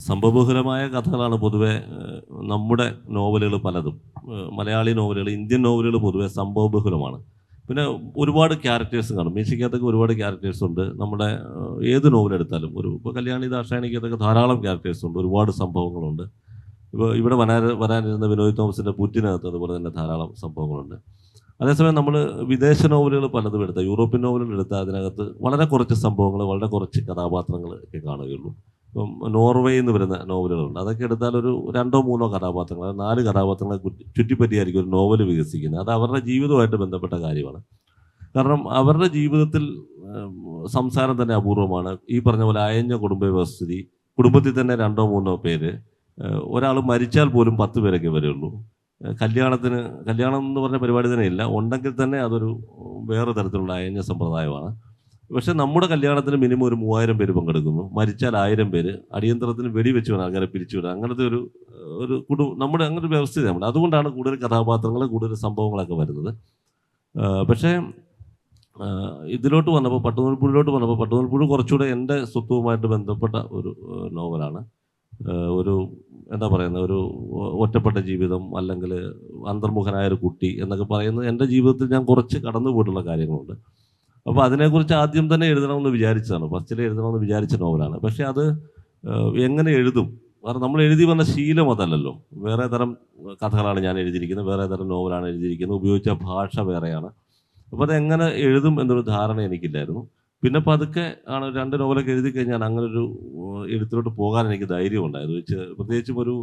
സംഭവബഹുലമായ കഥകളാണ് പൊതുവെ നമ്മുടെ നോവലുകൾ പലതും. മലയാളി നോവലുകൾ, ഇന്ത്യൻ നോവലുകൾ പൊതുവെ സംഭവബഹുലമാണ്. പിന്നെ ഒരുപാട് ക്യാരക്ടേഴ്സ് കാണും. മീശയ്ക്കകത്തൊക്കെ ഒരുപാട് ക്യാരക്ടേഴ്സ് ഉണ്ട്. നമ്മുടെ ഏത് നോവലെടുത്താലും ഇപ്പോൾ കല്യാണി ദാക്ഷായണിക്കകത്തൊക്കെ ധാരാളം ക്യാരക്ടേഴ്സ് ഉണ്ട്, ഒരുപാട് സംഭവങ്ങളുണ്ട്. ഇപ്പോൾ ഇവിടെ വരാനിരുന്ന വിനോയ് തോമസിൻ്റെ പുറ്റിനകത്ത് അതുപോലെ തന്നെ ധാരാളം സംഭവങ്ങളുണ്ട്. അതേസമയം നമ്മൾ വിദേശ നോവലുകൾ പലതും എടുത്താൽ, യൂറോപ്യൻ നോവലുകൾ എടുത്താൽ അതിനകത്ത് വളരെ കുറച്ച് സംഭവങ്ങൾ, വളരെ കുറച്ച് കഥാപാത്രങ്ങൾ ഒക്കെ കാണുകയുള്ളൂ. ഇപ്പം നോർവേയിൽ നിന്ന് വരുന്ന നോവലുകളുണ്ട്. അതൊക്കെ എടുത്താൽ ഒരു 2-3 കഥാപാത്രങ്ങൾ, 4 കഥാപാത്രങ്ങളെ ചുറ്റിപ്പറ്റിയായിരിക്കും ഒരു നോവൽ വികസിക്കുന്നത്. അത് അവരുടെ ജീവിതവുമായിട്ട് ബന്ധപ്പെട്ട കാര്യമാണ്. കാരണം അവരുടെ ജീവിതത്തിൽ സംസാരം തന്നെ അപൂർവമാണ്. ഈ പറഞ്ഞ പോലെ അയഞ്ഞ കുടുംബ വ്യവസ്ഥിതി, കുടുംബത്തിൽ തന്നെ 2-3 പേര്, ഒരാൾ മരിച്ചാൽ പോലും 10 പേരൊക്കെ വരുള്ളൂ. കല്യാണം എന്ന് പറഞ്ഞ പരിപാടി തന്നെ ഇല്ല. ഉണ്ടെങ്കിൽ തന്നെ അതൊരു വേറെ തരത്തിലുള്ള അയഞ്ഞ സമ്പ്രദായമാണ്. പക്ഷേ നമ്മുടെ കല്യാണത്തിന് മിനിമം ഒരു 3000 പേര് പങ്കെടുക്കുന്നു. മരിച്ചാൽ 1000 പേര്. അടിയന്തരത്തിന് വെടിവെച്ച് വേണം അങ്ങനെ പിരിച്ചുവിടാൻ. അങ്ങനത്തെ ഒരു നമ്മുടെ അങ്ങനെ ഒരു വ്യവസ്ഥ നമ്മുടെ. അതുകൊണ്ടാണ് കൂടുതൽ കഥാപാത്രങ്ങൾ, കൂടുതൽ സംഭവങ്ങളൊക്കെ വരുന്നത്. പക്ഷേ ഇതിലോട്ട് വന്നപ്പോൾ, പട്ടുനൂൽപ്പുഴ കുറച്ചുകൂടെ എൻ്റെ സ്വത്വവുമായിട്ട് ബന്ധപ്പെട്ട ഒരു നോവലാണ്. ഒരു എന്താ പറയുന്നത്, ഒരു ഒറ്റപ്പെട്ട ജീവിതം, അല്ലെങ്കിൽ അന്തർമുഖനായൊരു കുട്ടി എന്നൊക്കെ പറയുന്നത് എൻ്റെ ജീവിതത്തിൽ ഞാൻ കുറച്ച് കടന്നു പോയിട്ടുള്ള കാര്യങ്ങളുണ്ട്. അപ്പോൾ അതിനെക്കുറിച്ച് ആദ്യം തന്നെ എഴുതണമെന്ന് വിചാരിച്ചതാണ്. ഫസ്റ്റിൽ എഴുതണമെന്ന് വിചാരിച്ച നോവലാണ്. പക്ഷേ അത് എങ്ങനെ എഴുതും? കാരണം നമ്മൾ എഴുതി വന്ന ശീലം അതല്ലല്ലോ. വേറെ തരം കഥകളാണ് ഞാൻ എഴുതിയിരിക്കുന്നത്, വേറെ തരം നോവലാണ് എഴുതിയിരിക്കുന്നത്, ഉപയോഗിച്ച ഭാഷ വേറെയാണ്. അപ്പോൾ അതെങ്ങനെ എഴുതും എന്നൊരു ധാരണ എനിക്കില്ലായിരുന്നു. പിന്നെ പതുക്കെ ആണ് 2 നോവലൊക്കെ എഴുതി കഴിഞ്ഞാൽ അങ്ങനൊരു എഴുത്തിലോട്ട് പോകാൻ എനിക്ക് ധൈര്യം ഉണ്ടായത്. പ്രത്യേകിച്ചും ഒരു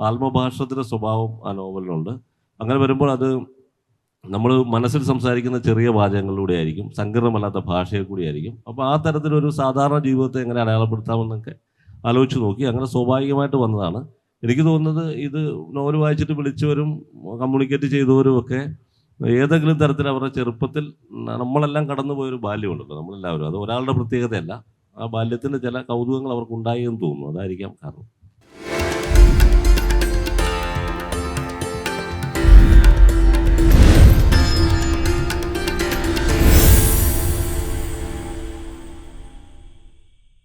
ആത്മഭാഷത്തിൻ്റെ സ്വഭാവം ആ നോവലിനുണ്ട്. അങ്ങനെ വരുമ്പോൾ അത് നമ്മൾ മനസ്സിൽ സംസാരിക്കുന്ന ചെറിയ വാചകങ്ങളിലൂടെ ആയിരിക്കും, സങ്കീർണമല്ലാത്ത ഭാഷയിൽ കൂടിയായിരിക്കും. അപ്പോൾ ആ തരത്തിലൊരു സാധാരണ ജീവിതത്തെ എങ്ങനെ അടയാളപ്പെടുത്താമെന്നൊക്കെ ആലോചിച്ച് നോക്കി. അങ്ങനെ സ്വാഭാവികമായിട്ട് വന്നതാണ്. എനിക്ക് തോന്നുന്നത് ഇത് നോവൽ വായിച്ചിട്ട് വിളിച്ചവരും കമ്മ്യൂണിക്കേറ്റ് ചെയ്തവരും ഒക്കെ ഏതെങ്കിലും തരത്തിൽ അവരുടെ ചെറുപ്പത്തിൽ നമ്മളെല്ലാം കടന്നുപോയൊരു ബാല്യമുണ്ടല്ലോ, നമ്മളെല്ലാവരും. അത് ഒരാളുടെ പ്രത്യേകതയല്ല. ആ ബാല്യത്തിൻ്റെ ചില കൗതുകങ്ങൾ അവർക്കുണ്ടായി എന്ന് തോന്നുന്നു. അതായിരിക്കാം കാരണം.